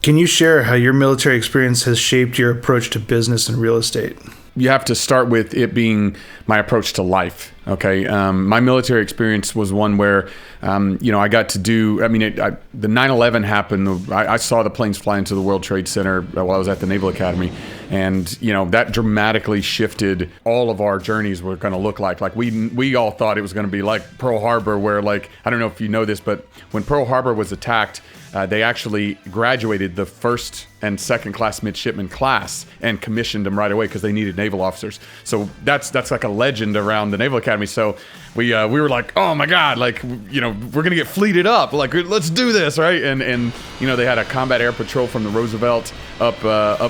Can you share how your military experience has shaped your approach to business and real estate? You have to start with it being my approach to life. Okay. My military experience was one where, I got to do, the 9/11 happened. I saw the planes fly into the World Trade Center while I was at the Naval Academy. And, that dramatically shifted all of our journeys were going to look like. Like we all thought it was going to be like Pearl Harbor, where like, I don't know if you know this, but when Pearl Harbor was attacked, they actually graduated the first and second class midshipman class and commissioned them right away because they needed naval officers. So that's like a legend around the Naval Academy. So we were like, oh my God, like, we're going to get fleeted up. Like, let's do this, right? And they had a combat air patrol from the Roosevelt up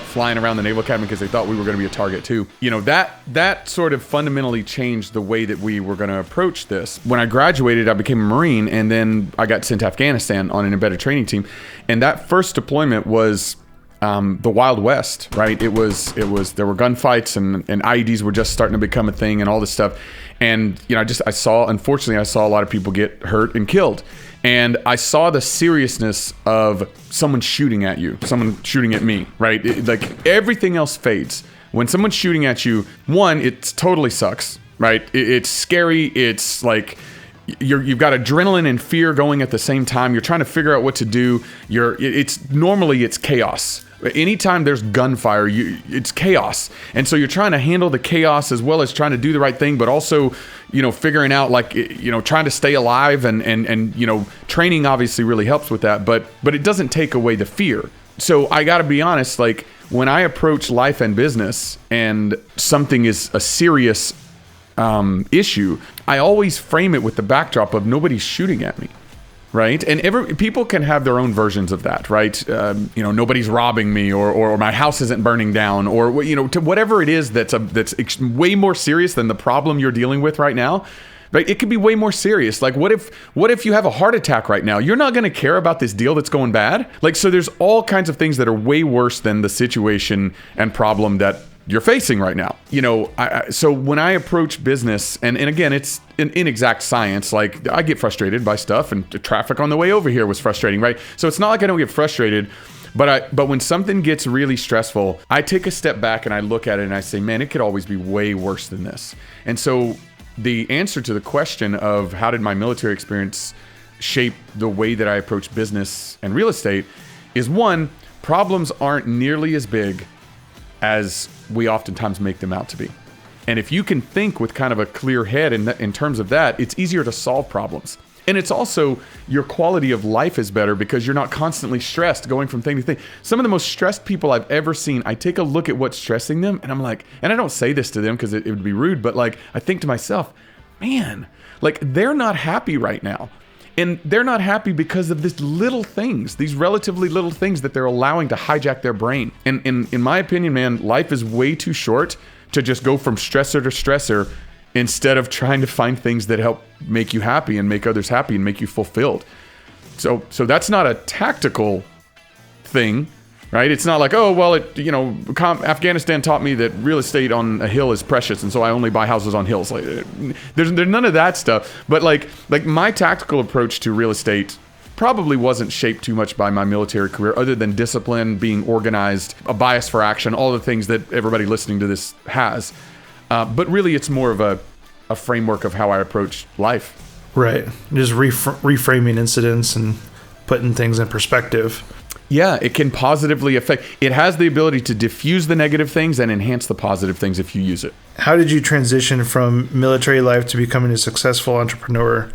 flying around the Naval Academy because they thought we were going to be a target too. That sort of fundamentally changed the way that we were going to approach this. When I graduated, I became a Marine, and then I got sent to Afghanistan on an embedded training team. And that first deployment was the Wild West, right? It was there were gunfights and IEDs were just starting to become a thing and all this stuff. And unfortunately I saw a lot of people get hurt and killed. And I saw the seriousness of someone shooting at you, someone shooting at me, right? Like everything else fades. When someone's shooting at you, one, it totally sucks, right? It's scary. It's like you've got adrenaline and fear going at the same time. You're trying to figure out what to do. It's chaos. Anytime there's gunfire, it's chaos. And so you're trying to handle the chaos as well as trying to do the right thing, but also, figuring out trying to stay alive and training obviously really helps with that, but it doesn't take away the fear. So I got to be honest, like when I approach life and business and something is a serious issue, I always frame it with the backdrop of nobody's shooting at me. Right. And people can have their own versions of that. Right. Nobody's robbing me or my house isn't burning down or, to whatever it is that's way more serious than the problem you're dealing with right now. Right. It could be way more serious. Like what if you have a heart attack right now? You're not going to care about this deal that's going bad. Like, so there's all kinds of things that are way worse than the situation and problem that you're facing right now. So when I approach business, and again, it's an inexact science. Like I get frustrated by stuff, and the traffic on the way over here was frustrating, right? So it's not like I don't get frustrated, but when something gets really stressful, I take a step back and I look at it and I say, man, it could always be way worse than this. And so the answer to the question of how did my military experience shape the way that I approach business and real estate is, one, problems aren't nearly as big as we oftentimes make them out to be. And if you can think with kind of a clear head in terms of that, it's easier to solve problems. And it's also your quality of life is better because you're not constantly stressed going from thing to thing. Some of the most stressed people I've ever seen, I take a look at what's stressing them and I'm like, and I don't say this to them because it would be rude, but like I think to myself, man, like they're not happy right now. And they're not happy because of these relatively little things that they're allowing to hijack their brain. And in my opinion, man, life is way too short to just go from stressor to stressor instead of trying to find things that help make you happy and make others happy and make you fulfilled. So that's not a tactical thing, right? It's not like, oh, well, Afghanistan taught me that real estate on a hill is precious, and so I only buy houses on hills. Like, there's none of that stuff. But like my tactical approach to real estate probably wasn't shaped too much by my military career, other than discipline, being organized, a bias for action, all the things that everybody listening to this has. But really, it's more of a framework of how I approach life. Right. Just reframing incidents and putting things in perspective. Yeah, it can positively affect. It has the ability to diffuse the negative things and enhance the positive things if you use it. How did you transition from military life to becoming a successful entrepreneur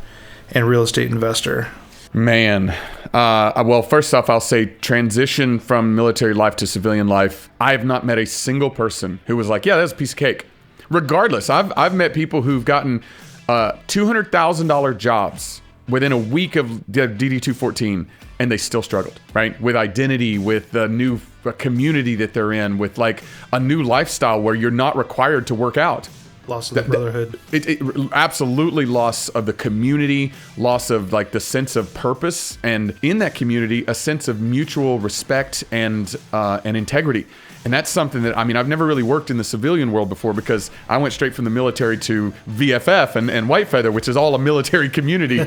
and real estate investor? Man, well, first off, I'll say transition from military life to civilian life. I have not met a single person who was like, yeah, that's a piece of cake. Regardless, I've met people who've gotten $200,000 jobs within a week of DD-214, and they still struggled, right? With identity, with the new community that they're in, with like a new lifestyle where you're not required to work out. Loss of the brotherhood. It absolutely loss of the community, loss of like the sense of purpose, and in that community, a sense of mutual respect and integrity. And that's something that, I've never really worked in the civilian world before because I went straight from the military to VFF and White Feather, which is all a military community.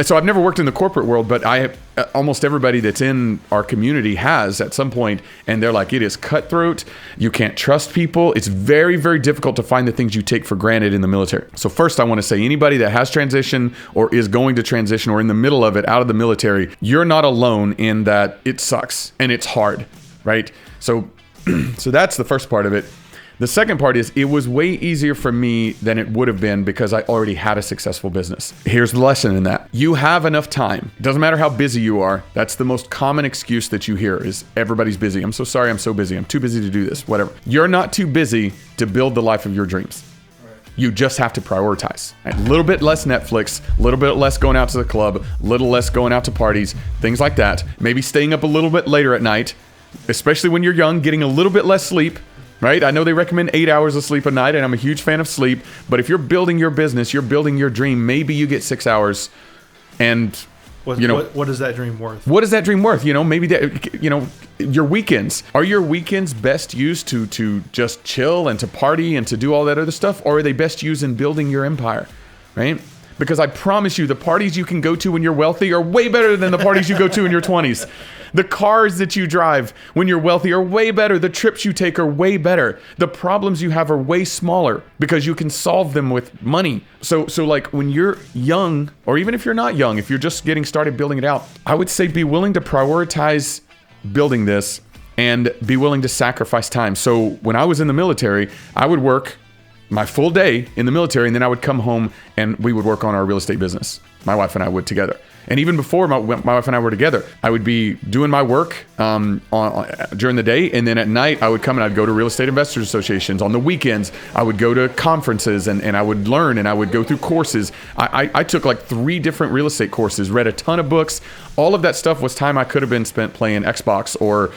So I've never worked in the corporate world, but I almost everybody that's in our community has at some point, and they're like, it is cutthroat. You can't trust people. It's very, very difficult to find the things you take for granted in the military. So first, I want to say anybody that has transitioned or is going to transition or in the middle of it out of the military, you're not alone in that it sucks and it's hard, right? So that's the first part of it. The second part is it was way easier for me than it would have been because I already had a successful business. Here's the lesson in that. You have enough time. It doesn't matter how busy you are. That's the most common excuse that you hear is everybody's busy. I'm so sorry. I'm so busy. I'm too busy to do this, whatever. You're not too busy to build the life of your dreams. You just have to prioritize. A little bit less Netflix, a little bit less going out to the club, a little less going out to parties, things like that. Maybe staying up a little bit later at night, especially when you're young, getting a little bit less sleep. Right? I know they recommend 8 hours of sleep a night, and I'm a huge fan of sleep. But if you're building your business, you're building your dream, maybe you get 6 hours. And, what is that dream worth? What is that dream worth? Maybe that, your weekends. Are your weekends best used to just chill and to party and to do all that other stuff? Or are they best used in building your empire? Right? Because I promise you, the parties you can go to when you're wealthy are way better than the parties you go to in your 20s. The cars that you drive when you're wealthy are way better. The trips you take are way better. The problems you have are way smaller because you can solve them with money. So like when you're young, or even if you're not young, if you're just getting started building it out, I would say be willing to prioritize building this and be willing to sacrifice time. So when I was in the military, I would work my full day in the military, and then I would come home and we would work on our real estate business. My wife and I would together. And even before my wife and I were together, I would be doing my work during the day. And then at night, I would come and I'd go to real estate investors associations. On the weekends, I would go to conferences and I would learn and I would go through courses. I took like 3 different real estate courses, read a ton of books. All of that stuff was time I could have been spent playing Xbox or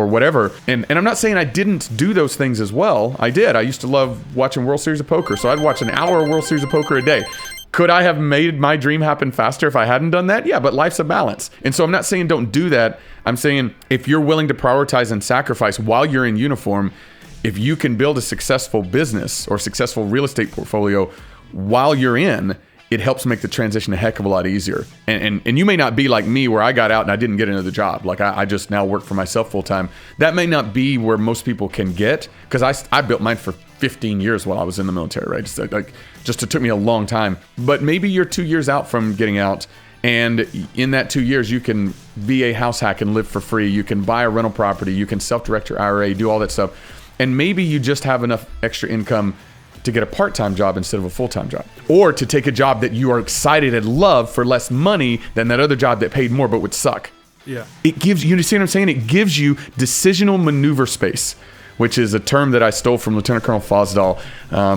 whatever. And I'm not saying I didn't do those things as well. I did. I used to love watching World Series of Poker. So I'd watch an hour of World Series of Poker a day. Could I have made my dream happen faster if I hadn't done that? Yeah, but life's a balance. And so I'm not saying don't do that. I'm saying if you're willing to prioritize and sacrifice while you're in uniform, if you can build a successful business or successful real estate portfolio while you're in, it helps make the transition a heck of a lot easier. And you may not be like me where I got out and I didn't get another job. Like I just now work for myself full time. That may not be where most people can get because I built mine for 15 years while I was in the military, right? Just it took me a long time. But maybe you're 2 years out from getting out, and in that 2 years, you can be a house hack and live for free. You can buy a rental property. You can self-direct your IRA, do all that stuff. And maybe you just have enough extra income to get a part-time job instead of a full-time job, or to take a job that you are excited and love for less money than that other job that paid more but would suck. Yeah. It gives you understand what I'm saying? It gives you decisional maneuver space, which is a term that I stole from Lieutenant Colonel Fosdal,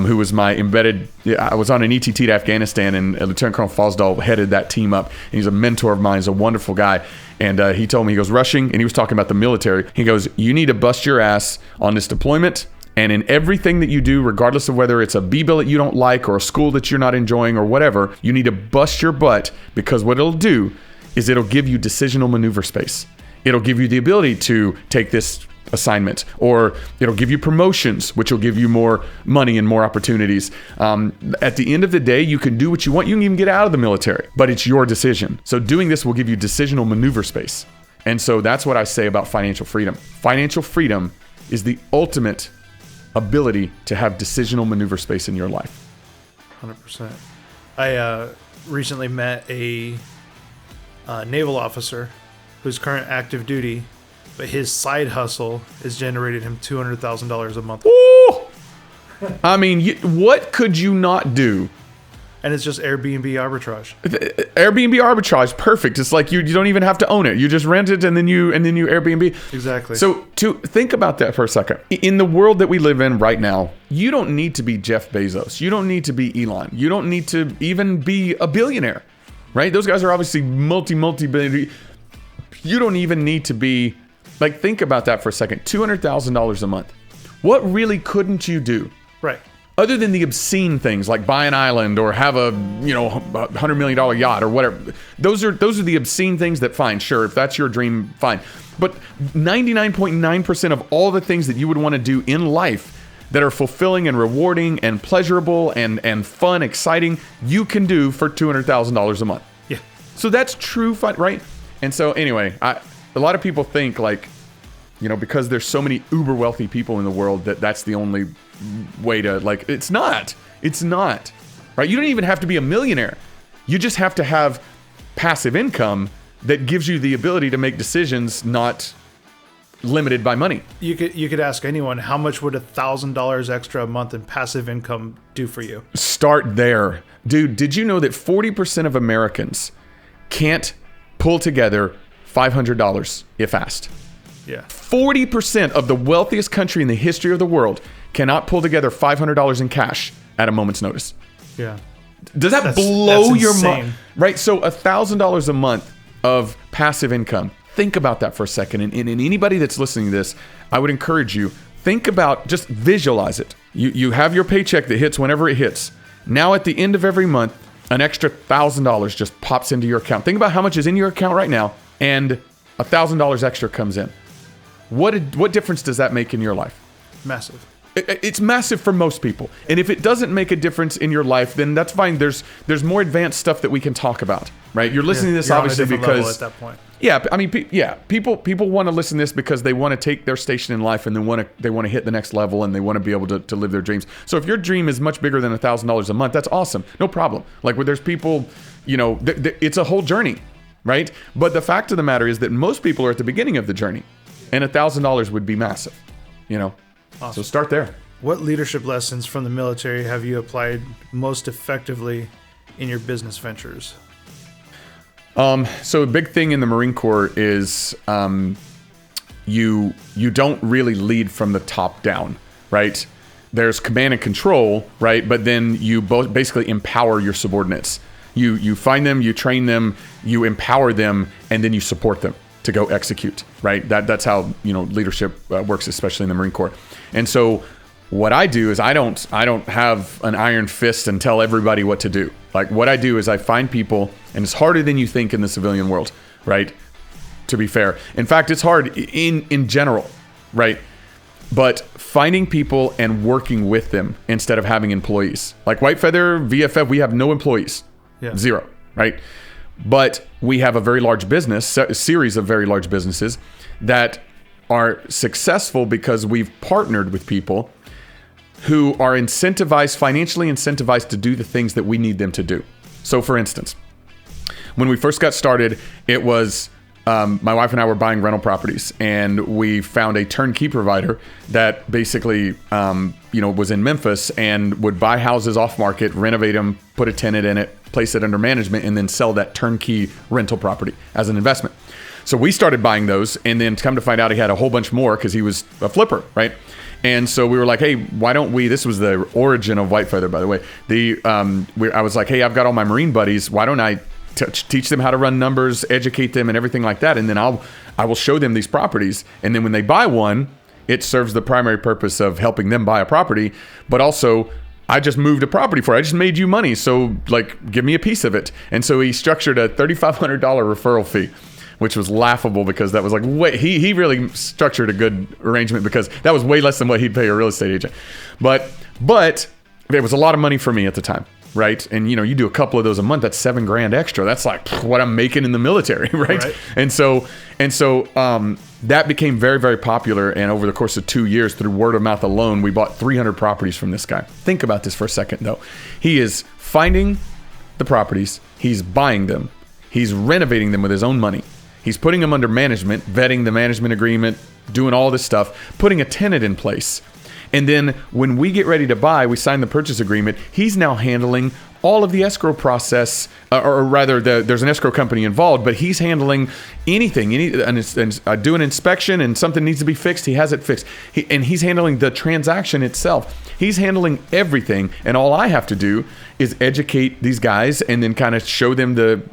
who was my embedded. I was on an ETT to Afghanistan, and Lieutenant Colonel Fosdal headed that team up. And he's a mentor of mine. He's a wonderful guy. And he told me, he goes, rushing, and he was talking about the military. He goes, you need to bust your ass on this deployment. And in everything that you do, regardless of whether it's a B billet you don't like or a school that you're not enjoying or whatever, you need to bust your butt, because what it'll do is it'll give you decisional maneuver space. It'll give you the ability to take this assignment, or it'll give you promotions, which will give you more money and more opportunities. At the end of the day, you can do what you want. You can even get out of the military, but it's your decision. So doing this will give you decisional maneuver space. And so that's what I say about financial freedom. Financial freedom is the ultimate ability to have decisional maneuver space in your life. 100%. I recently met a naval officer who's current active duty, but his side hustle has generated him $200,000 a month. Ooh! I mean, what could you not do? And it's just Airbnb arbitrage. Airbnb arbitrage, perfect. It's like you don't even have to own it. You just rent it and then you Airbnb. Exactly. So to think about that for a second. In the world that we live in right now, you don't need to be Jeff Bezos. You don't need to be Elon. You don't need to even be a billionaire, right? Those guys are obviously multi-billionaire. You don't even need to be, like, think about that for a second. $200,000 a month. What really couldn't you do? Right. Other than the obscene things like buy an island or have a $100 million yacht or whatever. Those are the obscene things that, fine, sure, if that's your dream, fine. But 99.9% of all the things that you would want to do in life that are fulfilling and rewarding and pleasurable and fun, exciting, you can do for $200,000 a month. Yeah. So that's true fun, right? And so anyway, a lot of people think like, because there's so many uber wealthy people in the world that's the only way to like, it's not, right? You don't even have to be a millionaire. You just have to have passive income that gives you the ability to make decisions not limited by money. You could ask anyone, how much would $1,000 extra a month in passive income do for you? Start there. Dude, did you know that 40% of Americans can't pull together $500 if asked? Yeah. 40% of the wealthiest country in the history of the world cannot pull together $500 in cash at a moment's notice. Yeah. Does that blow your insane. mind? Right? So $1,000 a month of passive income. Think about that for a second. And anybody that's listening to this, I would encourage you, think about, just visualize it. You have your paycheck that hits whenever it hits. Now at the end of every month, an extra $1,000 just pops into your account. Think about how much is in your account right now, and $1,000 extra comes in. What difference does that make in your life? Massive. It's massive for most people. And if it doesn't make a difference in your life, then that's fine. There's more advanced stuff that we can talk about, right? You're listening to this obviously because at that point. Yeah, I mean, people want to listen to this because they want to take their station in life and they want to hit the next level and they want to be able to live their dreams. So if your dream is much bigger than $1,000 a month, that's awesome. No problem. Like where there's people, it's a whole journey, right? But the fact of the matter is that most people are at the beginning of the journey, and $1,000 would be massive, Awesome. So start there. What leadership lessons from the military have you applied most effectively in your business ventures? So a big thing in the Marine Corps is you don't really lead from the top down, right? There's command and control, right? But then you both basically empower your subordinates. You find them, you train them, you empower them, and then you support them to go execute, right? That's how leadership works, especially in the Marine Corps. And so what I do is I don't have an iron fist and tell everybody what to do. Like what I do is I find people, and it's harder than you think in the civilian world, right? To be fair. In fact, it's hard in general, right? But finding people and working with them instead of having employees. Like White Feather, VFF, we have no employees. Yeah. Zero, right? But we have a very large business, a series of very large businesses that are successful because we've partnered with people who are financially incentivized to do the things that we need them to do. So for instance, when we first got started, it was my wife and I were buying rental properties, and we found a turnkey provider that basically was in Memphis and would buy houses off market, renovate them, put a tenant in it, place it under management, and then sell that turnkey rental property as an investment. So we started buying those, and then come to find out he had a whole bunch more because he was a flipper, right? And so we were like, hey, why don't we, this was the origin of White Feather, by the way. I was like, hey, I've got all my Marine buddies. Why don't I teach them how to run numbers, educate them and everything like that. And then I will show them these properties. And then when they buy one, it serves the primary purpose of helping them buy a property. But also, I just moved a property for you. I just made you money. So give me a piece of it. And so he structured a $3,500 referral fee, which was laughable because that was he really structured a good arrangement because that was way less than what he'd pay a real estate agent. But it was a lot of money for me at the time, right? And you do a couple of those a month, that's $7,000 extra. That's like what I'm making in the military, right? And so that became very, very popular. And over the course of 2 years, through word of mouth alone, we bought 300 properties from this guy. Think about this for a second, though. He is finding the properties, he's buying them, he's renovating them with his own money. He's putting them under management, vetting the management agreement, doing all this stuff, putting a tenant in place. And then when we get ready to buy, we sign the purchase agreement. He's now handling all of the escrow process, or rather, there's an escrow company involved, but he's handling anything. Do an inspection and something needs to be fixed, he has it fixed. And he's handling the transaction itself. He's handling everything. And all I have to do is educate these guys and then kind of show them the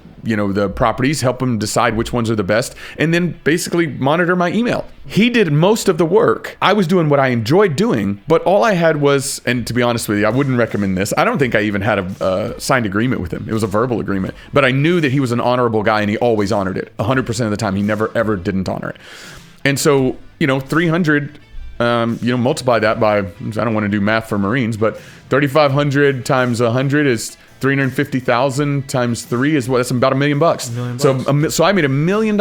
properties, help them decide which ones are the best, and then basically monitor my email. He did most of the work. I was doing what I enjoyed doing, but all I had was, and to be honest with you, I wouldn't recommend this. I don't think I even had a signed agreement with him. It was a verbal agreement, but I knew that he was an honorable guy and he always honored it. 100% of the time, he never, ever didn't honor it. And so, 300, multiply that by, I don't want to do math for Marines, but 3,500 times 100 is 350,000 times 3 is what? That's about $1 million. $1 million. So I made $1 million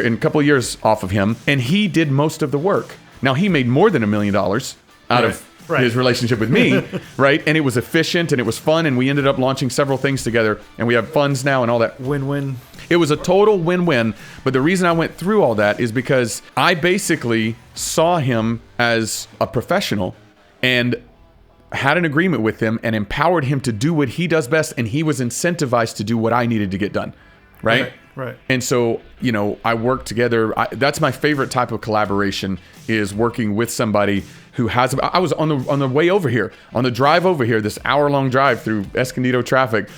in a couple of years off of him, and he did most of the work. Now he made more than $1 million out of his relationship with me, right? And it was efficient and it was fun, and we ended up launching several things together, and we have funds now and all that. Win-win. It was a total win-win. But the reason I went through all that is because I basically saw him as a professional and had an agreement with him and empowered him to do what he does best, and he was incentivized to do what I needed to get done, right? Right. And so, I work together. That's my favorite type of collaboration, is working with somebody who has. I was on the way over here, on the drive over here, this hour-long drive through Escondido traffic.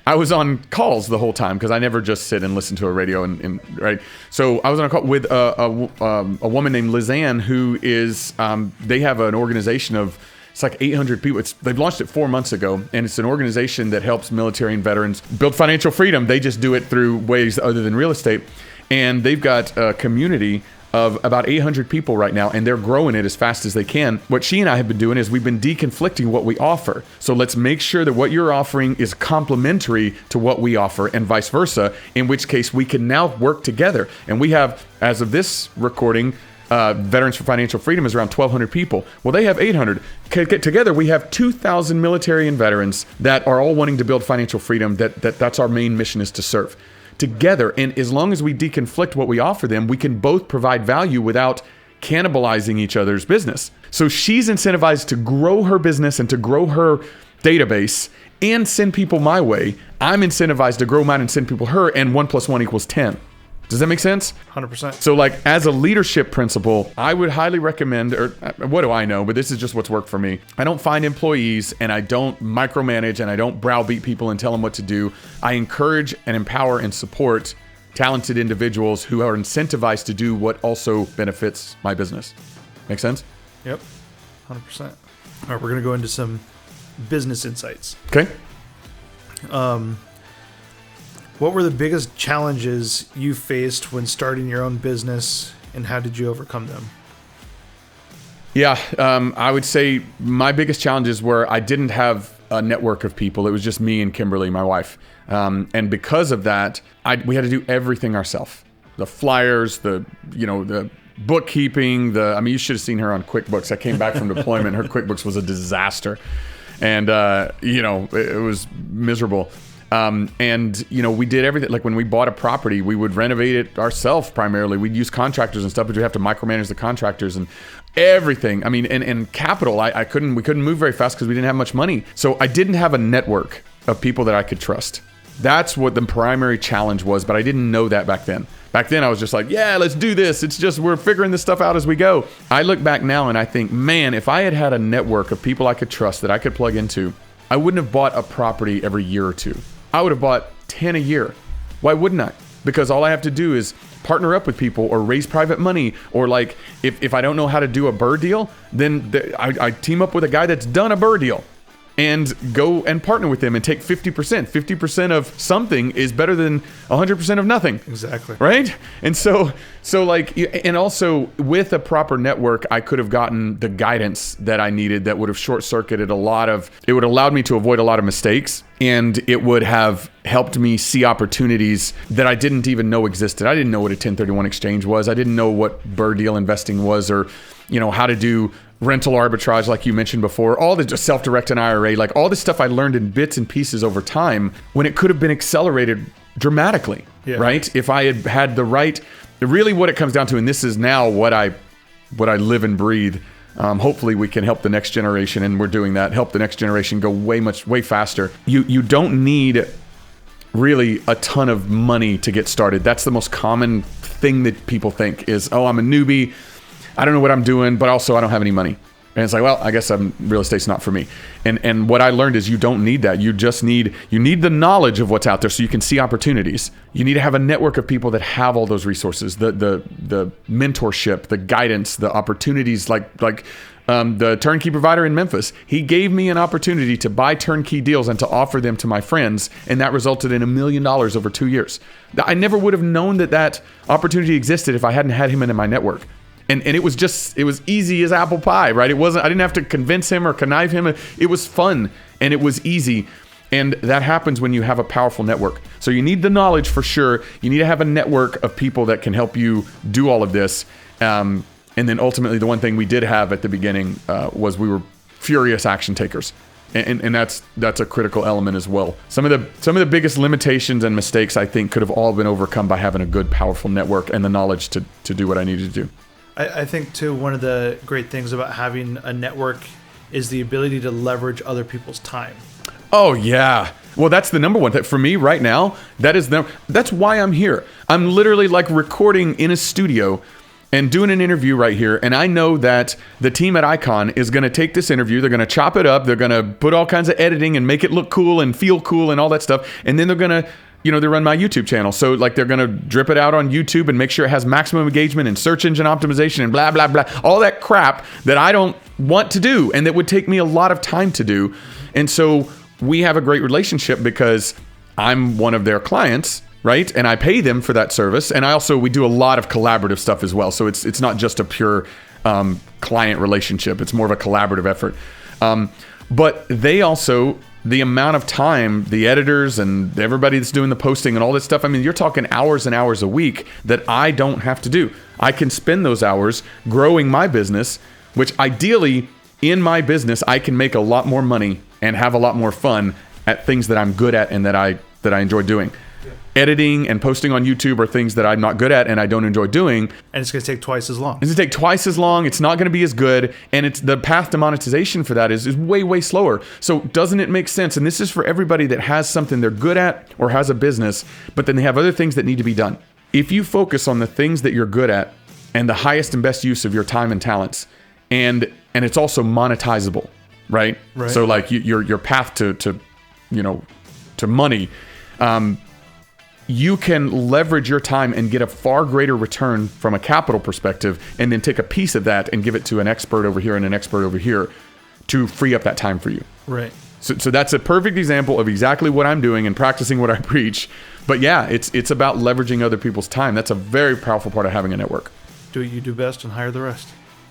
I was on calls the whole time because I never just sit and listen to a radio and right. So I was on a call with a woman named Lizanne, who is they have an organization of. It's like 800 people. They've launched it 4 months ago, and it's an organization that helps military and veterans build financial freedom. They just do it through ways other than real estate. And they've got a community of about 800 people right now, and they're growing it as fast as they can. What she and I have been doing is we've been deconflicting what we offer. So let's make sure that what you're offering is complementary to what we offer, and vice versa, in which case we can now work together. And we have, as of this recording, Veterans for Financial Freedom is around 1,200 people. Well, they have 800. Together, we have 2,000 military and veterans that are all wanting to build financial freedom. That's our main mission, is to serve together. And as long as we deconflict what we offer them, we can both provide value without cannibalizing each other's business. So she's incentivized to grow her business and to grow her database and send people my way. I'm incentivized to grow mine and send people her, and 1 + 1 = 10. Does that make sense? 100%. So as a leadership principle, I would highly recommend, or what do I know, but this is just what's worked for me. I don't find employees, and I don't micromanage, and I don't browbeat people and tell them what to do. I encourage and empower and support talented individuals who are incentivized to do what also benefits my business. Make sense? Yep. 100%. All right, we're going to go into some business insights. Okay. What were the biggest challenges you faced when starting your own business, and how did you overcome them? Yeah, I would say my biggest challenges were I didn't have a network of people. It was just me and Kimberly, my wife. And because of that, we had to do everything ourselves. The flyers, the bookkeeping, you should have seen her on QuickBooks. I came back from deployment. Her QuickBooks was a disaster. And, it was miserable. We did everything. Like when we bought a property, we would renovate it ourselves primarily. We'd use contractors and stuff, but we have to micromanage the contractors and everything. And capital, we couldn't move very fast because we didn't have much money. So I didn't have a network of people that I could trust. That's what the primary challenge was, but I didn't know that back then. Back then I was just like, yeah, let's do this. It's just, we're figuring this stuff out as we go. I look back now and I think, man, if I had a network of people I could trust that I could plug into, I wouldn't have bought a property every year or two. I would have bought 10 a year. Why wouldn't I? Because all I have to do is partner up with people or raise private money, or if I don't know how to do a BRRRR deal, then I team up with a guy that's done a BRRRR deal and go and partner with them and take 50%. 50% of something is better than 100% of nothing. Exactly. Right? And and also with a proper network, I could have gotten the guidance that I needed that would have short-circuited it would have allowed me to avoid a lot of mistakes, and it would have helped me see opportunities that I didn't even know existed. I didn't know what a 1031 exchange was. I didn't know what BRRRR deal investing was, or how to do rental arbitrage, like you mentioned before, all the just self-directed IRA, like all this stuff I learned in bits and pieces over time when it could have been accelerated dramatically, right? If I had the right, really what it comes down to, and this is now what I live and breathe. Hopefully we can help the next generation, and we're doing that, help the next generation go way faster. You don't need really a ton of money to get started. That's the most common thing that people think is, oh, I'm a newbie, I don't know what I'm doing, but also I don't have any money. And it's like, well, I guess real estate's not for me. And what I learned is you don't need that. You need the knowledge of what's out there so you can see opportunities. You need to have a network of people that have all those resources, the mentorship, the guidance, the opportunities, like the turnkey provider in Memphis. He gave me an opportunity to buy turnkey deals and to offer them to my friends, and that resulted in $1 million over 2 years. I never would have known that opportunity existed if I hadn't had him in my network. And it was easy as apple pie, right? I didn't have to convince him or connive him. It was fun and it was easy. And that happens when you have a powerful network. So you need the knowledge for sure. You need to have a network of people that can help you do all of this. And then ultimately, the one thing we did have at the beginning was we were furious action takers. And that's a critical element as well. Some of the biggest limitations and mistakes, I think, could have all been overcome by having a good, powerful network and the knowledge to do what I needed to do. I think, too, one of the great things about having a network is the ability to leverage other people's time. Oh, yeah. Well, that's the number one thing. For me right now, that's why I'm here. I'm literally like recording in a studio and doing an interview right here. And I know that the team at Icon is going to take this interview. They're going to chop it up. They're going to put all kinds of editing and make it look cool and feel cool and all that stuff. And then they're going to, they run my YouTube channel. So like they're going to drip it out on YouTube and make sure it has maximum engagement and search engine optimization and blah, blah, blah. All that crap that I don't want to do and that would take me a lot of time to do. And so we have a great relationship because I'm one of their clients, right? And I pay them for that service. And we do a lot of collaborative stuff as well. So it's not just a pure client relationship. It's more of a collaborative effort. But they also, the amount of time, the editors and everybody that's doing the posting and all this stuff, I mean, you're talking hours and hours a week that I don't have to do. I can spend those hours growing my business, which ideally in my business, I can make a lot more money and have a lot more fun at things that I'm good at and that I enjoy doing. Yeah. Editing and posting on YouTube are things that I'm not good at and I don't enjoy doing. And it's going to take twice as long. It's going to take twice as long. It's not going to be as good. And it's the path to monetization for that is way, way slower. So doesn't it make sense? And this is for everybody that has something they're good at or has a business, but then they have other things that need to be done. If you focus on the things that you're good at and the highest and best use of your time and talents, and it's also monetizable, right? So like your path to money, you can leverage your time and get a far greater return from a capital perspective, and then take a piece of that and give it to an expert over here and an expert over here to free up that time for you. Right. So that's a perfect example of exactly what I'm doing and practicing what I preach. But yeah, it's about leveraging other people's time. That's a very powerful part of having a network. Do what you do best and hire the rest.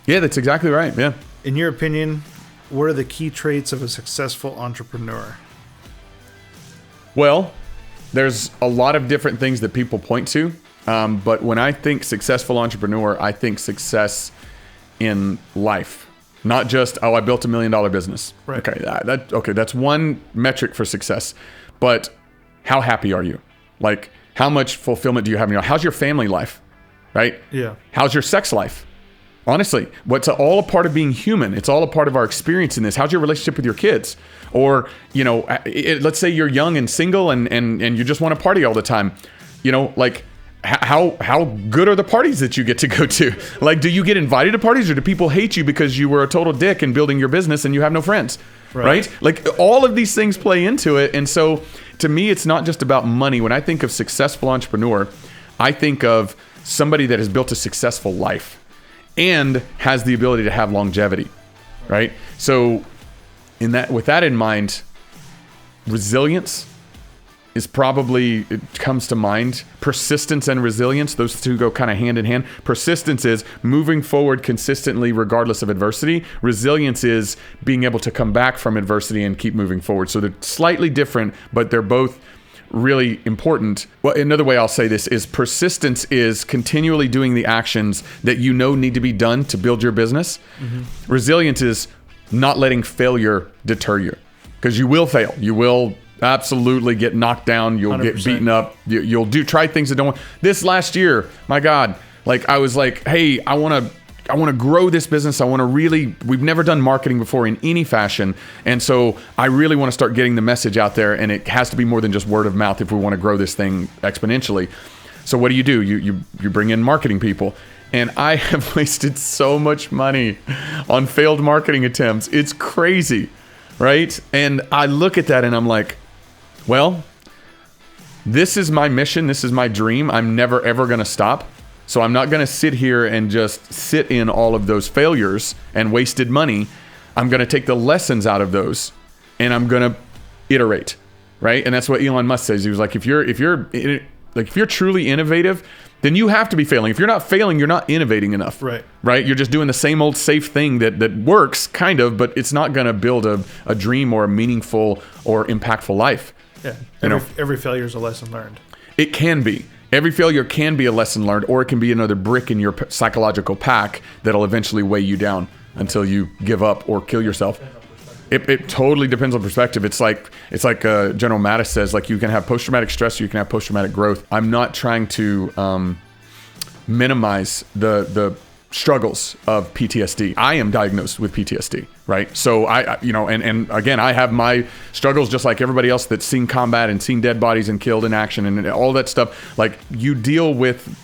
Yeah, that's exactly right. Yeah. In your opinion, what are the key traits of a successful entrepreneur? Well, there's a lot of different things that people point to. But when I think successful entrepreneur, I think success in life. Not just, I built $1 million business. Right. Okay, that's one metric for success. But how happy are you? Like, how much fulfillment do you have in your life? How's your family life? Right? Yeah. How's your sex life? Honestly, what's all a part of being human. It's all a part of our experience in this. How's your relationship with your kids? Or, let's say you're young and single and you just want to party all the time. Like how good are the parties that you get to go to? Like, do you get invited to parties, or do people hate you because you were a total dick in building your business and you have no friends? Right? Like, all of these things play into it. And so to me, it's not just about money. When I think of successful entrepreneur, I think of somebody that has built a successful life and has the ability to have longevity, right? So with that in mind, resilience is probably, it comes to mind. Persistence and resilience, those two go kind of hand in hand. Persistence is moving forward consistently regardless of adversity. Resilience is being able to come back from adversity and keep moving forward. So they're slightly different, but they're both really important. Well, another way I'll say this is persistence is continually doing the actions that need to be done to build your business. Mm-hmm. Resilience is not letting failure deter you, because you will fail. You will absolutely get knocked down. You'll 100%. Get beaten up. You'll try things that don't want. This last year, my God, like I was like, hey, I want to grow this business. We've never done marketing before in any fashion. And so I really want to start getting the message out there, and it has to be more than just word of mouth if we want to grow this thing exponentially. So what do? You bring in marketing people. And I have wasted so much money on failed marketing attempts. It's crazy, right? And I look at that and I'm like, well, this is my mission. This is my dream. I'm never, ever going to stop. So I'm not going to sit here and just sit in all of those failures and wasted money. I'm going to take the lessons out of those and I'm going to iterate, right? And that's what Elon Musk says. He was like, if you're truly innovative, then you have to be failing. If you're not failing, you're not innovating enough. Right. Right? You're just doing the same old safe thing that works, kind of, but it's not going to build a dream or a meaningful or impactful life. Yeah. You Every failure is a lesson learned. It can be. Every failure can be a lesson learned, or it can be another brick in your psychological pack that'll eventually weigh you down until you give up or kill yourself. It totally depends on perspective. It's like General Mattis says, like, you can have post-traumatic stress, you can have post-traumatic growth. I'm not trying to minimize the struggles of PTSD. I am diagnosed with PTSD, right? So and again, I have my struggles just like everybody else that's seen combat and seen dead bodies and killed in action and all that stuff. Like, you deal with,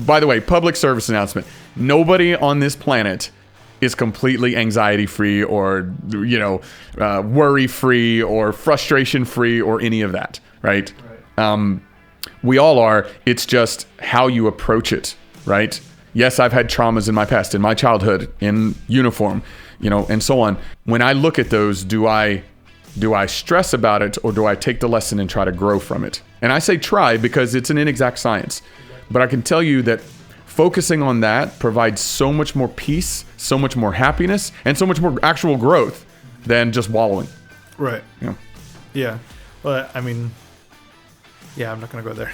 by the way, public service announcement, nobody on this planet is completely anxiety-free or, worry-free or frustration-free or any of that, right? We all are. It's just how you approach it, right? Yes, I've had traumas in my past, in my childhood, in uniform, and so on. When I look at those, do I stress about it, or do I take the lesson and try to grow from it? And I say try because it's an inexact science. But I can tell you that focusing on that provides so much more peace, so much more happiness, and so much more actual growth than just wallowing. Right. Yeah. Well, I mean, yeah, I'm not going to go there.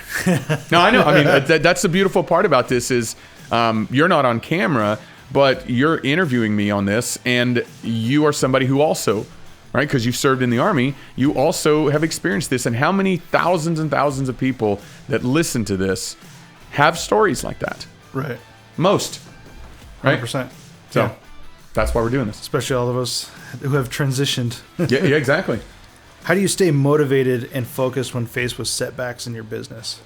No, I know. I mean, that's the beautiful part about this is you're not on camera, but you're interviewing me on this, and you are somebody who also, right, because you served in the Army, you also have experienced this. And how many thousands and thousands of people that listen to this have stories like that? Right. Most. Right? 100%. So that's why we're doing this. Especially all of us who have transitioned. Yeah, exactly. How do you stay motivated and focused when faced with setbacks in your business?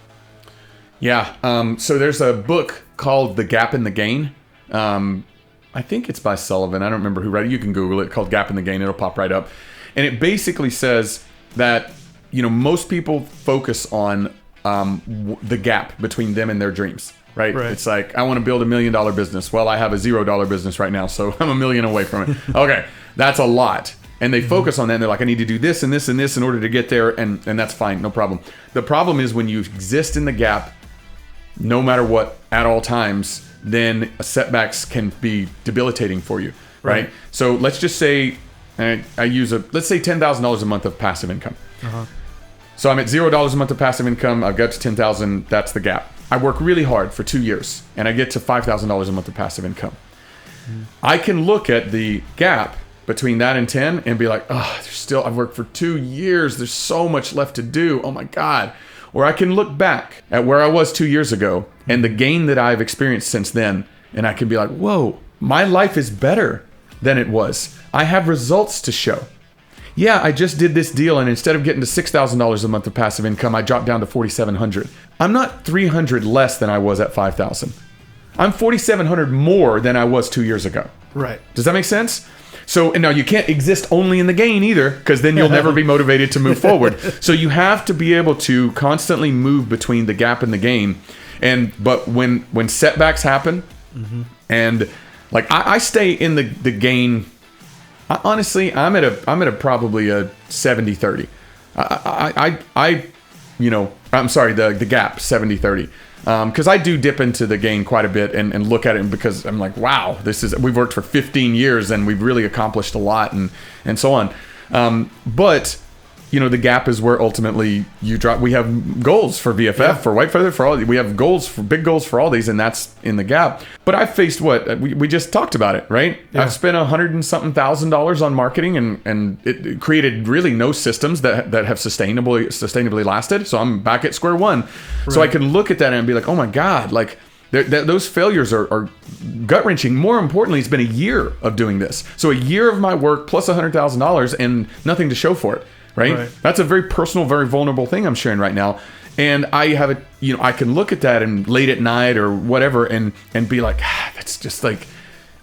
Yeah. So there's a book called The Gap in the Gain. I think it's by Sullivan. I don't remember who wrote it. You can Google it, called Gap in the Gain. It'll pop right up. And it basically says that, most people focus on the gap between them and their dreams. Right? It's like, I want to build $1 million business. Well, I have a $0 business right now, so I'm $1 million away from it. Okay, that's a lot. And they focus on that, and they're like, I need to do this and this and this in order to get there, and that's fine, no problem. The problem is when you exist in the gap, no matter what, at all times, then setbacks can be debilitating for you, right? So let's just say, let's say $10,000 a month of passive income. So I'm at $0 a month of passive income. I've got to 10,000. That's the gap. I work really hard for 2 years, and I get to $5,000 a month of passive income. I can look at the gap between that and 10 and be like, I've worked for 2 years. There's so much left to do. Oh my God. Or I can look back at where I was 2 years ago and the gain that I've experienced since then. And I can be like, whoa, my life is better than it was. I have results to show. Yeah, I just did this deal, and instead of getting to $6,000 a month of passive income, I dropped down to $4,700. I'm not $300 less than I was at $5,000. I'm $4,700 more than I was 2 years ago. Right. Does that make sense? So, and now you can't exist only in the gain either, because then you'll never be motivated to move forward. So you have to be able to constantly move between the gap and the gain. But when setbacks happen, and like I stay in the gain. Honestly, I'm at a probably a 70-30. I'm sorry, the gap 70-30. Because I do dip into the gain quite a bit and look at it because I'm like, wow, we've worked for 15 years and we've really accomplished a lot and so on. But the gap is where ultimately you drop. We have goals for VFF, for White Feather, for all. We have big goals for all these, and that's in the gap. But I've faced what we just talked about it, right? Yeah. I've spent $100 and something thousand on marketing, and it created really no systems that have sustainably lasted. So I'm back at square one. Right. So I can look at that and be like, oh my God, like those failures are gut wrenching. More importantly, it's been a year of doing this. So a year of my work plus $100,000 and nothing to show for it. Right? That's a very personal, very vulnerable thing I'm sharing right now. And I have I can look at that and late at night or whatever and be like, that's just like,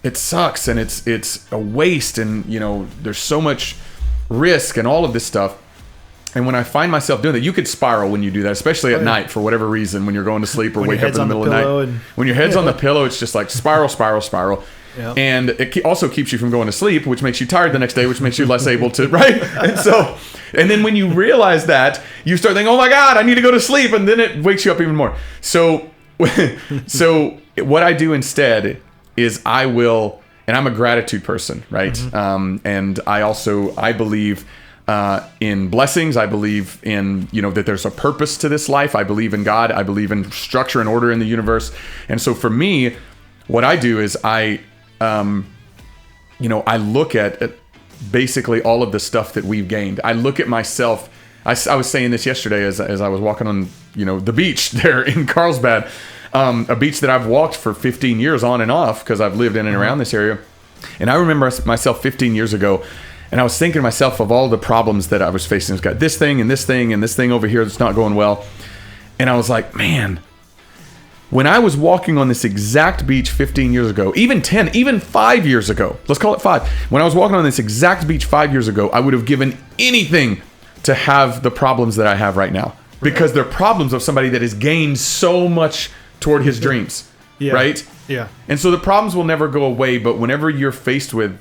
it sucks and it's a waste and, there's so much risk and all of this stuff. And when I find myself doing that, you could spiral when you do that, especially at night for whatever reason, when you're going to sleep or wake up in the middle of the night. When your head's on the pillow, it's just like spiral. Yep. And it also keeps you from going to sleep, which makes you tired the next day, which makes you less able to, right? And so And then when you realize that, you start thinking, oh my God, I need to go to sleep. And then it wakes you up even more. So what I do instead is and I'm a gratitude person, right? And I believe in blessings. I believe in, that there's a purpose to this life. I believe in God. I believe in structure and order in the universe. And so for me, what I do is I look at basically all of the stuff that we've gained. I look at myself. I was saying this yesterday as I was walking on, the beach there in Carlsbad, a beach that I've walked for 15 years on and off because I've lived in and around this area. And I remember myself 15 years ago, and I was thinking to myself of all the problems that I was facing. It's got this thing and this thing and this thing over here that's not going well. And I was like, man, when I was walking on this exact beach 15 years ago, even 5 years ago, let's call it 5. When I was walking on this exact beach 5 years ago, I would have given anything to have the problems that I have right now. Because they're problems of somebody that has gained so much toward his dreams. Yeah. Right? Yeah. And so the problems will never go away, but whenever you're faced with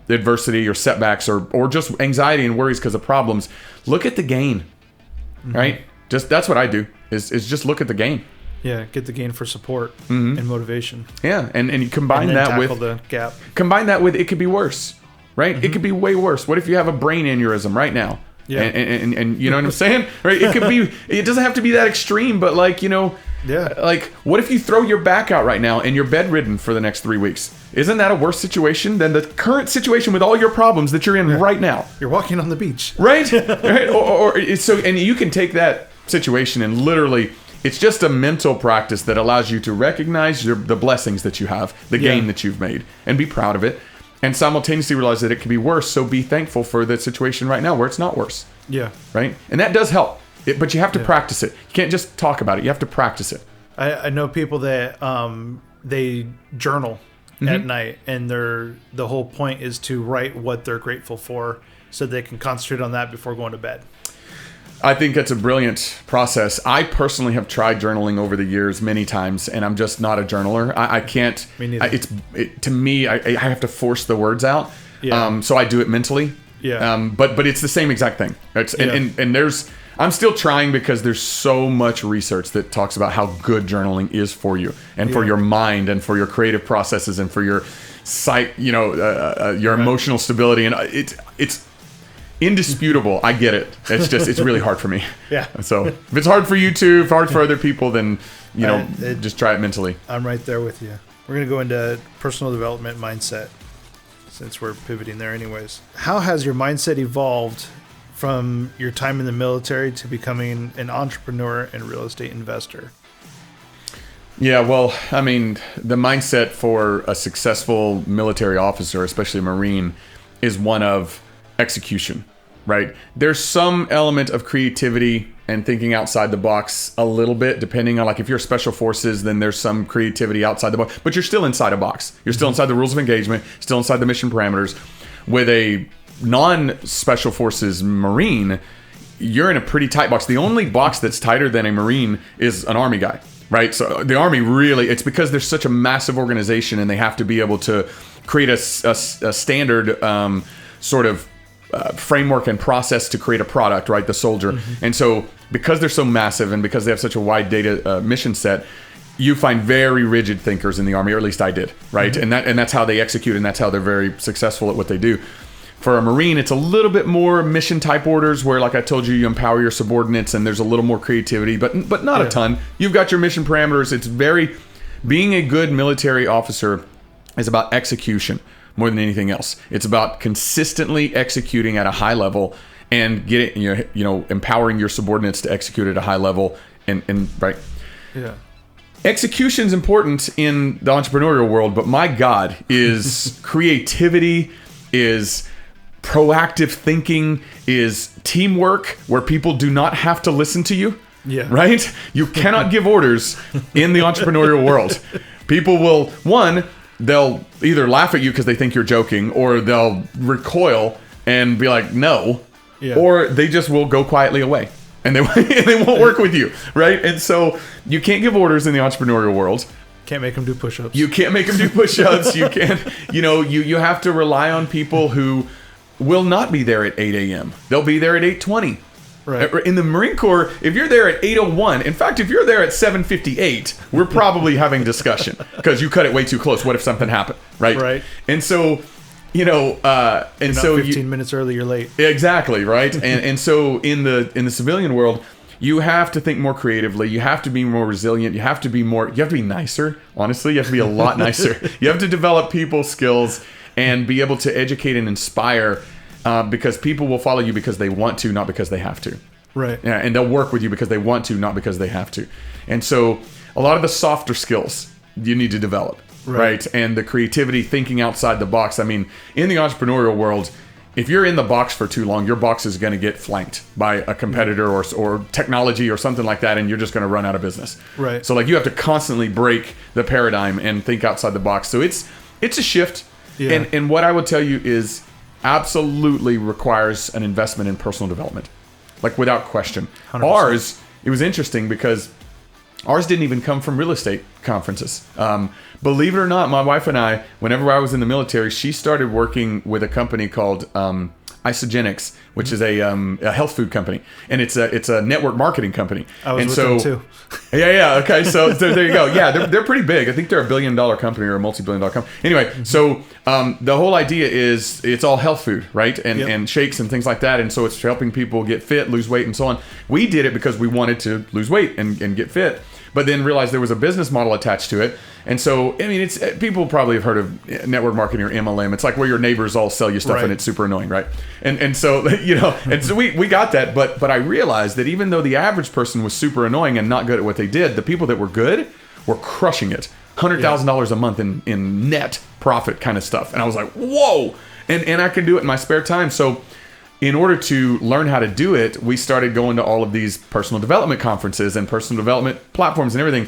adversity or setbacks or just anxiety and worries because of problems, look at the gain. Right? That's what I do is just look at the gain. Yeah, get the gain for support and motivation. Yeah, and you combine that with the gap. Combine that with it could be worse, right? It could be way worse. What if you have a brain aneurysm right now? Yeah, and you know what I'm saying, right? It could be. It doesn't have to be that extreme, but like what if you throw your back out right now and you're bedridden for the next 3 weeks? Isn't that a worse situation than the current situation with all your problems that you're in right now? You're walking on the beach, right? Right? And you can take that situation and literally. It's just a mental practice that allows you to recognize the blessings that you have, the gain that you've made, and be proud of it, and simultaneously realize that it could be worse. So be thankful for the situation right now where it's not worse. Yeah. Right? And that does help. But you have to practice it. You can't just talk about it. You have to practice it. I know people that they journal at night, and the whole point is to write what they're grateful for so they can concentrate on that before going to bed. I think that's a brilliant process. I personally have tried journaling over the years many times, and I'm just not a journaler. I can't. Me neither. To me, I have to force the words out. Yeah. So I do it mentally. Yeah. But it's the same exact thing. And I'm still trying because there's so much research that talks about how good journaling is for you and for your mind and for your creative processes and for your your emotional stability, and it's indisputable. I get it. It's really hard for me. Yeah. So if it's hard for you too, if it's hard for other people, then just try it mentally. I'm right there with you. We're going to go into personal development mindset since we're pivoting there anyways. How has your mindset evolved from your time in the military to becoming an entrepreneur and real estate investor? Yeah, well, I mean, the mindset for a successful military officer, especially a Marine, is one of execution, right? There's some element of creativity and thinking outside the box a little bit, depending on, like, if you're special forces, then there's some creativity outside the box, but you're still inside a box. You're still inside the rules of engagement, still inside the mission parameters. With a non-special forces Marine, you're in a pretty tight box. The only box that's tighter than a Marine is an Army guy, right? So the Army really, it's because there's such a massive organization and they have to be able to create a standard sort of framework and process to create a product, right? The soldier. And so because they're so massive and because they have such a wide data mission set, you find very rigid thinkers in the Army, or at least I did, right? And that's how they execute, and that's how they're very successful at what they do. For a Marine, it's a little bit more mission type orders where, like I told you, you empower your subordinates and there's a little more creativity, but not a ton. You've got your mission parameters. Being a good military officer is about execution more than anything else. It's about consistently executing at a high level and empowering your subordinates to execute at a high level and right. Yeah. Execution's important in the entrepreneurial world, but my God, is creativity, is proactive thinking, is teamwork where people do not have to listen to you. Yeah. Right? You cannot give orders in the entrepreneurial world. People will, they'll either laugh at you because they think you're joking, or they'll recoil and be like, no. Yeah. Or they just will go quietly away. And they won't work with you, right? And so you can't give orders in the entrepreneurial world. Can't make them do push-ups. You can't make them do push-ups. You can't, you have to rely on people who will not be there at 8 a.m. They'll be there at 8:20. Right. In the Marine Corps, if you're there at 8:01, in fact, if you're there at 7:58, we're probably having discussion because you cut it way too close. What if something happened? Right. Right. And so, and You're so not 15 minutes early, you're late. Exactly. Right. and so in the civilian world, you have to think more creatively. You have to be more resilient. You have to be nicer. Honestly, you have to be a lot nicer. You have to develop people skills and be able to educate and inspire. Because people will follow you because they want to, not because they have to. Right. Yeah, and they'll work with you because they want to, not because they have to. And so a lot of the softer skills you need to develop, right? And the creativity, thinking outside the box. I mean, in the entrepreneurial world, if you're in the box for too long, your box is going to get flanked by a competitor or technology or something like that, and you're just going to run out of business. Right. So like you have to constantly break the paradigm and think outside the box. So it's a shift. Yeah. And what I would tell you is absolutely requires an investment in personal development, like without question. 100%. Ours, it was interesting because ours didn't even come from real estate conferences. Believe it or not, my wife and I, whenever I was in the military, she started working with a company called Isogenics, which is a health food company, and it's a network marketing company. I was with them too. Yeah. Okay. So there you go. Yeah, they're pretty big. I think they're $1 billion company or a multi-billion dollar company. Anyway, so the whole idea is it's all health food, right? And shakes and things like that. And so it's helping people get fit, lose weight, and so on. We did it because we wanted to lose weight and get fit, but then realized there was a business model attached to it. And so, I mean, people probably have heard of network marketing or MLM. It's like where your neighbors all sell you stuff and it's super annoying, right? And so, and so we got that. But I realized that even though the average person was super annoying and not good at what they did, the people that were good were crushing it. $100,000 a month in net profit kind of stuff. And I was like, whoa. And I can do it in my spare time. So in order to learn how to do it, we started going to all of these personal development conferences and personal development platforms and everything.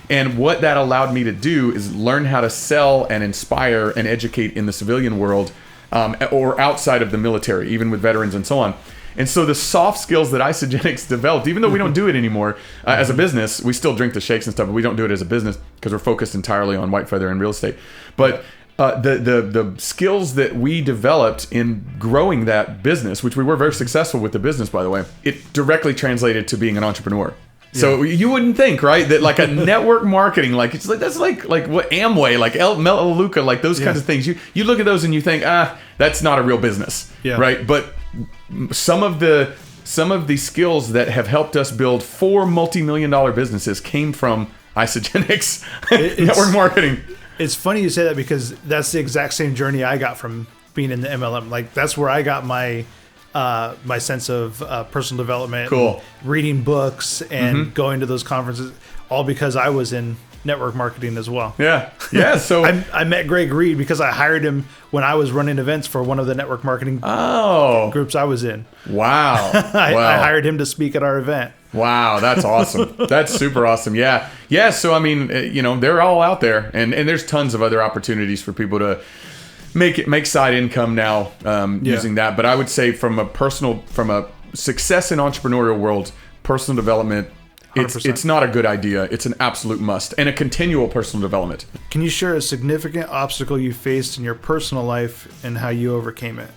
And what that allowed me to do is learn how to sell and inspire and educate in the civilian world or outside of the military, even with veterans and so on. And so the soft skills that Isogenics developed, even though we don't do it anymore as a business, we still drink the shakes and stuff, but we don't do it as a business because we're focused entirely on white feather and real estate. But the skills that we developed in growing that business, which we were very successful with the business, by the way, it directly translated to being an entrepreneur. So you wouldn't think, right, that like a network marketing, like it's like that's like what Amway, like Melaleuca, like those kinds of things. You look at those and you think, that's not a real business, right? But some of the skills that have helped us build 4 multi-million-dollar businesses came from Isogenics network marketing. It's funny you say that because that's the exact same journey I got from being in the MLM. Like that's where I got my sense of personal development, cool, reading books and going to those conferences, all because I was in network marketing as well. Yeah. So I met Greg Reed because I hired him when I was running events for one of the network marketing groups I was in. Wow. I hired him to speak at our event. Wow, that's awesome. That's super awesome. Yeah. So I mean, they're all out there, and there's tons of other opportunities for people to make side income now using that. But I would say from a success in entrepreneurial world, personal development, it's not a good idea. It's an absolute must, and a continual personal development. Can you share a significant obstacle you faced in your personal life and how you overcame it?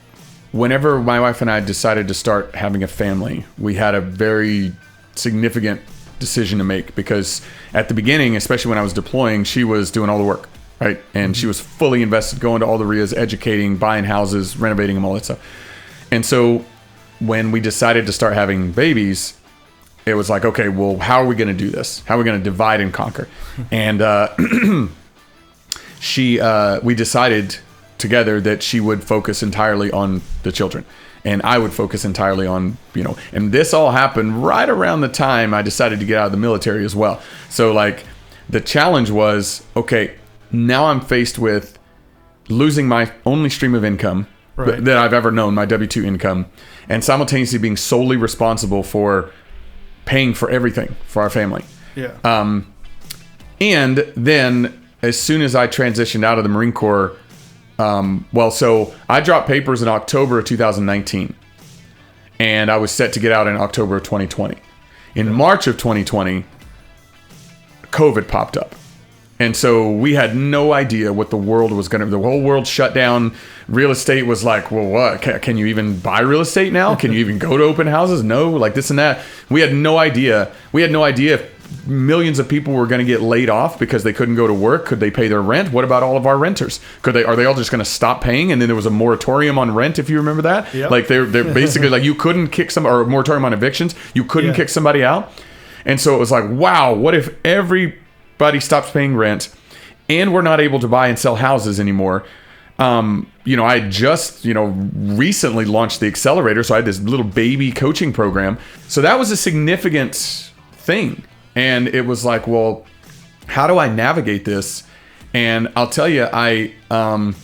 Whenever my wife and I decided to start having a family, we had a very significant decision to make, because at the beginning, especially when I was deploying, she was doing all the work, right? And she was fully invested, going to all the RIAs, educating, buying houses, renovating them, all that stuff. And so when we decided to start having babies, it was like, okay, well, how are we going to do this? How are we going to divide and conquer? And we decided together that she would focus entirely on the children, and I would focus entirely on, and this all happened right around the time I decided to get out of the military as well. So like the challenge was, okay, now I'm faced with losing my only stream of income that I've ever known, my W-2 income, and simultaneously being solely responsible for paying for everything for our family. Yeah. And then as soon as I transitioned out of the Marine Corps, so I dropped papers in October of 2019, and I was set to get out in October of 2020. In March of 2020, COVID popped up. And so we had no idea what the world was going to, the whole world shut down. Real estate was like, well, what? Can you even buy real estate now? Can you even go to open houses? No, like this and that. We had no idea. We had no idea if millions of people were going to get laid off because they couldn't go to work. Could they pay their rent? What about all of our renters? Are they all just going to stop paying? And then there was a moratorium on rent, if you remember that. Yep. Like they're basically like you couldn't kick or a moratorium on evictions. You couldn't kick somebody out. And so it was like, wow, what if everybody stops paying rent and we're not able to buy and sell houses anymore? I just, recently launched the accelerator. So I had this little baby coaching program. So that was a significant thing. And it was like, well, how do I navigate this? And I'll tell you, I'm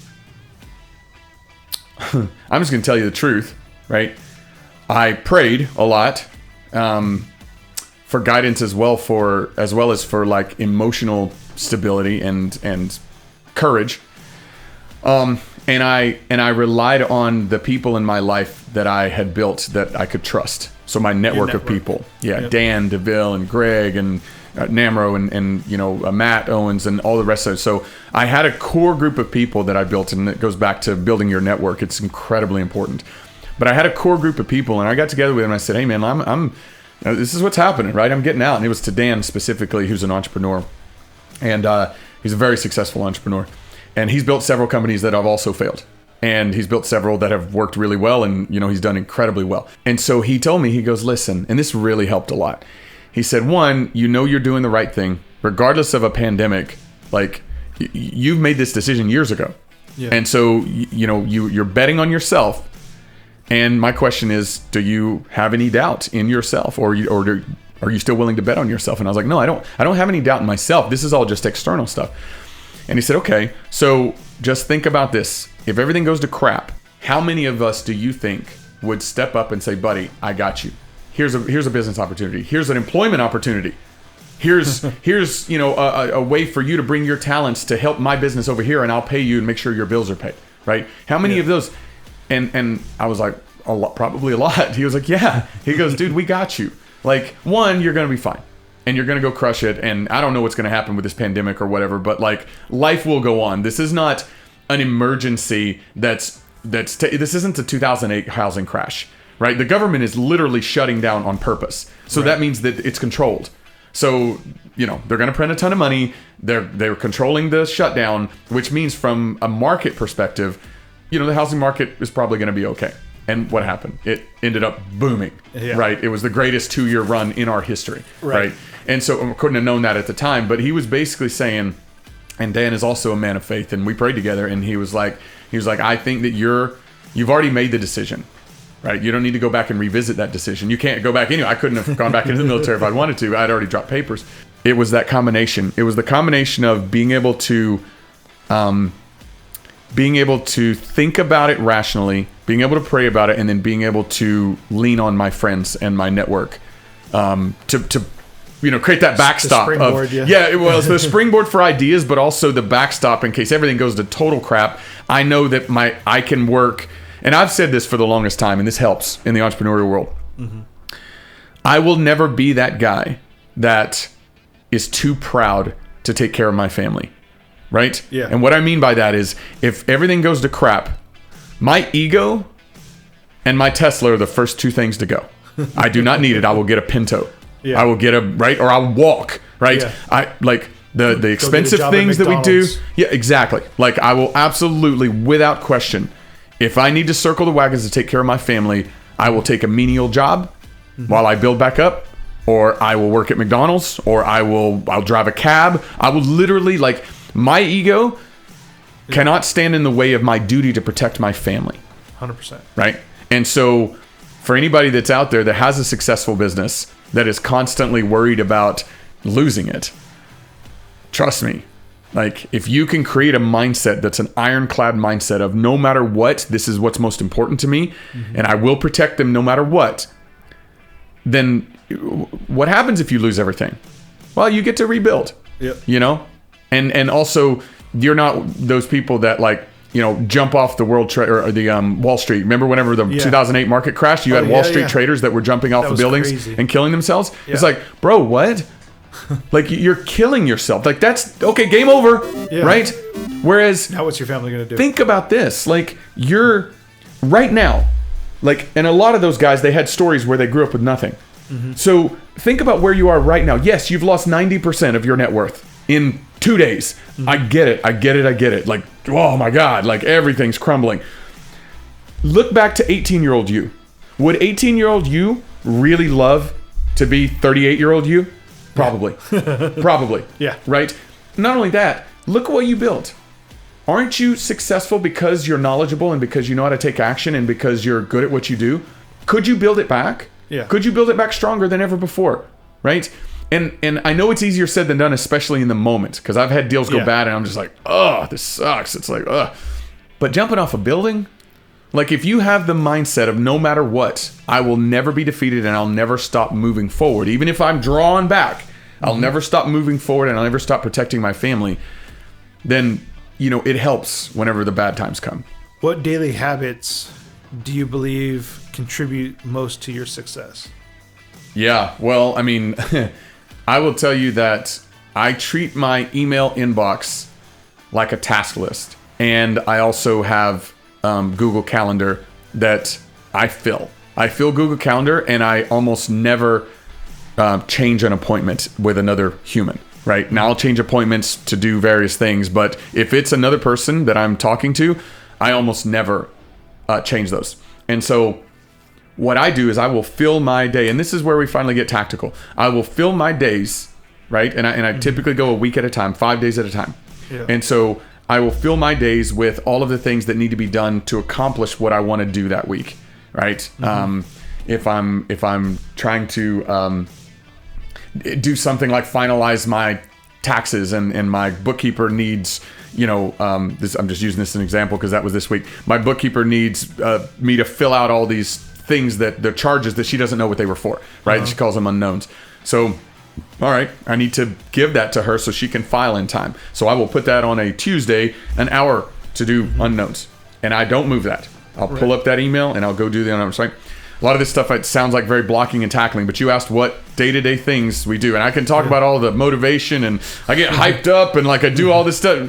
just going to tell you the truth, right? I prayed a lot, for guidance as well as for like emotional stability and courage. And I relied on the people in my life that I had built that I could trust. So my network of people, Yep. Dan DeVille and Greg and Namro and Matt Owens and all the rest of it. So I had a core group of people that I built, and it goes back to building your network. It's incredibly important. But I had a core group of people, and I got together with them and I said, hey man, I'm this is what's happening, right? I'm getting out. And it was to Dan specifically, who's an entrepreneur. And he's a very successful entrepreneur. And he's built several companies that have also failed. And he's built several that have worked really well. And, he's done incredibly well. And so he told me, he goes, listen, and this really helped a lot. He said, one, you're doing the right thing, regardless of a pandemic. Like, you've made this decision years ago. Yeah. And so, you're betting on yourself. And my question is, do you have any doubt in yourself, or are you still willing to bet on yourself? And I was like, no, I don't have any doubt in myself. This is all just external stuff. And he said, okay, so just think about this. If everything goes to crap, how many of us do you think would step up and say, buddy, I got you. Here's a business opportunity. Here's an employment opportunity. Here's a way for you to bring your talents to help my business over here, and I'll pay you and make sure your bills are paid, right? How many of those? And I was like, a lot, probably a lot. He was like, yeah. He goes, dude, we got you. Like, one, you're going to be fine. And you're going to go crush it. And I don't know what's going to happen with this pandemic or whatever, but like, life will go on. This is not an emergency this isn't the 2008 housing crash, right? The government is literally shutting down on purpose. So that means that it's controlled. So, they're going to print a ton of money. They're controlling the shutdown, which means from a market perspective, the housing market is probably going to be okay. And what happened? It ended up booming, right? It was the greatest 2-year run in our history, right? And so I couldn't have known that at the time, but he was basically saying, and Dan is also a man of faith, and we prayed together, and he was like, I think that you've already made the decision, right? You don't need to go back and revisit that decision. You can't go back anyway. I couldn't have gone back into the military if I'd wanted to. I'd already dropped papers. It was that combination. It was the combination of being able to think about it rationally, being able to pray about it, and then being able to lean on my friends and my network to create that backstop. It was the springboard for ideas, but also the backstop in case everything goes to total crap. I know that I can work, and I've said this for the longest time, and this helps in the entrepreneurial world. Mm-hmm. I will never be that guy that is too proud to take care of my family. Right? Yeah. And what I mean by that is, if everything goes to crap, my ego and my Tesla are the first two things to go. I do not need it. I will get a Pinto. Yeah. I will get or I'll walk, right? Yeah. I like the expensive things that we do. Yeah, exactly. Like, I will absolutely, without question, if I need to circle the wagons to take care of my family, I will take a menial job while I build back up, or I will work at McDonald's, or I'll drive a cab. I will literally, like, my ego cannot stand in the way of my duty to protect my family. 100%. Right? And so for anybody that's out there that has a successful business that is constantly worried about losing it, trust me, like, if you can create a mindset that's an ironclad mindset of, no matter what, this is what's most important to me, and I will protect them no matter what, then what happens if you lose everything? Well, you get to rebuild. Yep. And also, you're not those people that, like, jump off the Wall Street. Remember whenever the 2008 market crashed, you had Wall Street traders that were jumping off the buildings and killing themselves. Yeah. It's like, bro, what? Like, you're killing yourself. Like, that's okay, game over, right? Whereas now what's your family going to do? Think about this. Like, you're right now, like, and a lot of those guys, they had stories where they grew up with nothing. So think about where you are right now. Yes, you've lost 90% of your net worth in 2 days. I get it. Like, oh my God, like everything's crumbling. Look back to 18-year-old you. Would 18-year-old you really love to be 38-year-old you? Probably. Probably. Yeah. Right? Not only that, look what you built. Aren't you successful because you're knowledgeable and because you know how to take action and because you're good at what you do? Could you build it back? Yeah. Could you build it back stronger than ever before? Right? And I know it's easier said than done, especially in the moment, because I've had deals go bad and I'm just like, oh, this sucks. It's like, ugh. But jumping off a building, like, if you have the mindset of no matter what, I will never be defeated and I'll never stop moving forward. Even if I'm drawn back, I'll never stop moving forward and I'll never stop protecting my family. Then, you know, it helps whenever the bad times come. What daily habits do you believe contribute most to your success? Yeah, well, I mean, I will tell you that I treat my email inbox like a task list. And I also have Google Calendar that I fill. I fill Google Calendar and I almost never change an appointment with another human. Right? Now I'll change appointments to do various things, but if it's another person that I'm talking to, I almost never change those. And so what I do is I will fill my day, and this is where we finally get tactical. I will fill my days, right? And I typically go a week at a time, 5 days at a time. Yeah. And so I will fill my days with all of the things that need to be done to accomplish what I want to do that week, right? If I'm trying to do something like finalize my taxes and my bookkeeper needs, you know, I'm just using this as an example because that was this week. My bookkeeper needs me to fill out all these things that the charges that she doesn't know what they were for, right? She calls them unknowns. So, all right, I need to give that to her so she can file in time. So I will put that on a Tuesday, an hour to do unknowns. And I don't move that. I'll pull up that email and I'll go do the unknowns, right? A lot of this stuff, it sounds like very blocking and tackling, but you asked what day-to-day things we do. And I can talk about all the motivation and I get hyped up and like I do all this stuff.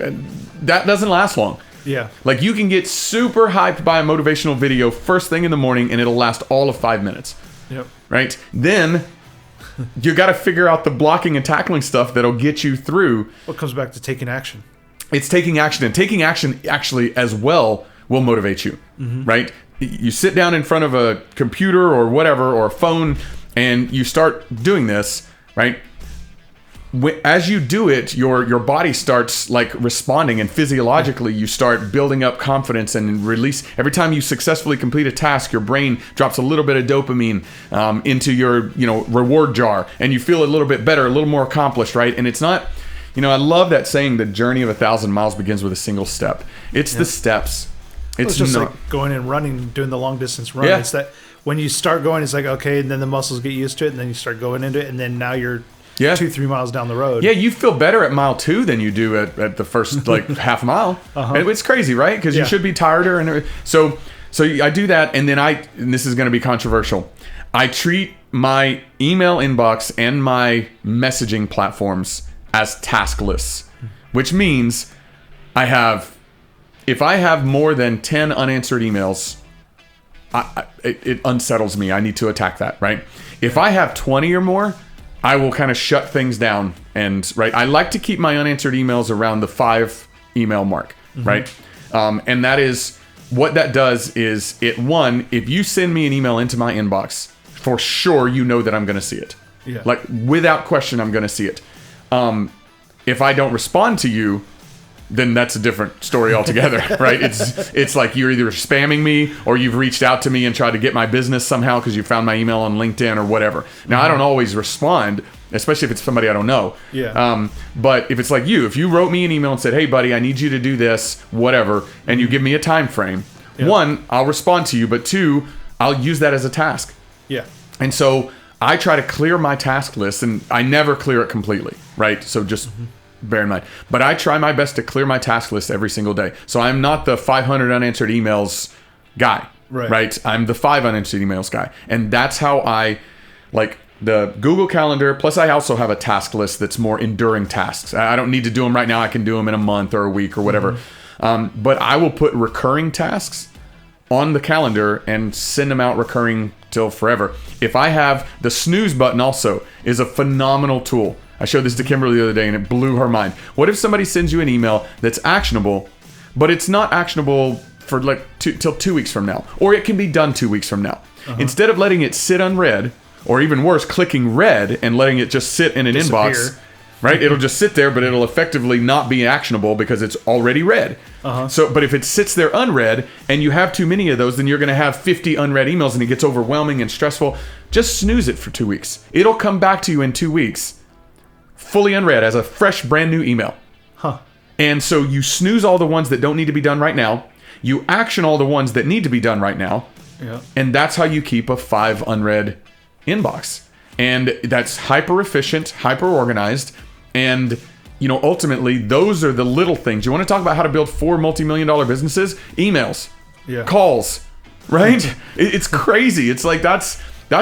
That doesn't last long. Yeah. Like, you can get super hyped by a motivational video first thing in the morning and it'll last all of 5 minutes. Yep. Right? Then you got to figure out the blocking and tackling stuff that'll get you through. What comes back to taking action? It's taking action, and taking action actually as well will motivate you, right? You sit down in front of a computer or whatever, or a phone, and you start doing this, right? As you do it, your body starts like responding, and physiologically you start building up confidence and release. Every time you successfully complete a task, your brain drops a little bit of dopamine into your reward jar, and you feel a little bit better, a little more accomplished, right? And it's not, I love that saying, the journey of 1,000 miles begins with a single step. It's the steps. It's just like going and running, doing the long distance run. It's that when you start going, it's like, okay, and then the muscles get used to it, and then you start going into it, and then now you're 2-3 miles down the road. Yeah, you feel better at mile 2 than you do at the first like half mile. And it's crazy, right? Because you should be tireder, and so I do that, and then and this is going to be controversial. I treat my email inbox and my messaging platforms as task lists, which means if I have more than 10 unanswered emails, it unsettles me. I need to attack that, right? If I have 20 or more, I will kind of shut things down. And I like to keep my unanswered emails around the 5 email mark, right? And that is, what that does is, if you send me an email into my inbox, for sure you know that I'm going to see it. Yeah. Like, without question, I'm going to see it. If I don't respond to you, then that's a different story altogether, right? It's like you're either spamming me or you've reached out to me and tried to get my business somehow because you found my email on LinkedIn or whatever. Now, I don't always respond, especially if it's somebody I don't know. Yeah. But if it's like if you wrote me an email and said, hey, buddy, I need you to do this, whatever, and you give me a time frame, 1, I'll respond to you, but 2, I'll use that as a task. Yeah. And so I try to clear my task list, and I never clear it completely, right? So just bear in mind. But I try my best to clear my task list every single day. So I'm not the 500 unanswered emails guy, right? I'm the 5 unanswered emails guy. And that's how I the Google Calendar, plus I also have a task list that's more enduring tasks. I don't need to do them right now. I can do them in a month or a week or whatever. But I will put recurring tasks on the calendar and send them out recurring till forever. If I have the snooze button, also is a phenomenal tool. I showed this to Kimberly the other day and it blew her mind. What if somebody sends you an email that's actionable, but it's not actionable for like till 2 weeks from now, or it can be done 2 weeks from now? Instead of letting it sit unread, or even worse, clicking read and letting it just sit in an inbox, right? It'll just sit there, but it'll effectively not be actionable because it's already read. But if it sits there unread and you have too many of those, then you're going to have 50 unread emails and it gets overwhelming and stressful. Just snooze it for 2 weeks. It'll come back to you in 2 weeks, fully unread as a fresh, brand new email. And so you snooze all the ones that don't need to be done right now. You action all the ones that need to be done right now. And that's how you keep a 5 unread inbox. And that's hyper efficient, hyper organized. And, you know, ultimately, those are the little things. You want to talk about how to build 4 multi-million-dollar businesses? Emails, calls, right? It's crazy. It's like that's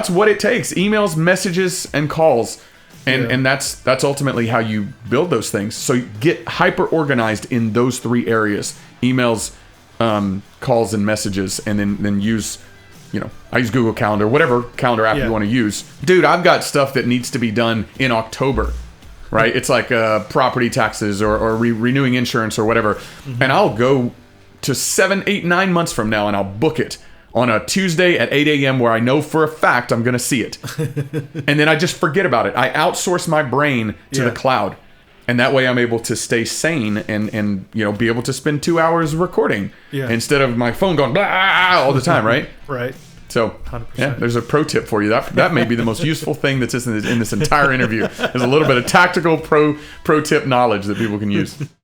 what it takes. Emails, messages, and calls. And that's ultimately how you build those things. So get hyper organized in those 3 areas: emails, calls, and messages, and then use, you know, I use Google Calendar, whatever calendar app you want to use. Dude, I've got stuff that needs to be done in October, right? It's like property taxes or renewing insurance or whatever. And I'll go to 7, 8, 9 months from now and I'll book it on a Tuesday at 8 a.m. where I know for a fact I'm going to see it. And then I just forget about it. I outsource my brain to the cloud. And that way I'm able to stay sane and you know, be able to spend 2 hours recording instead of my phone going blah all the time, right? Right. So 100%. There's a pro tip for you. That may be the most useful thing that's in this entire interview. There's a little bit of tactical pro tip knowledge that people can use.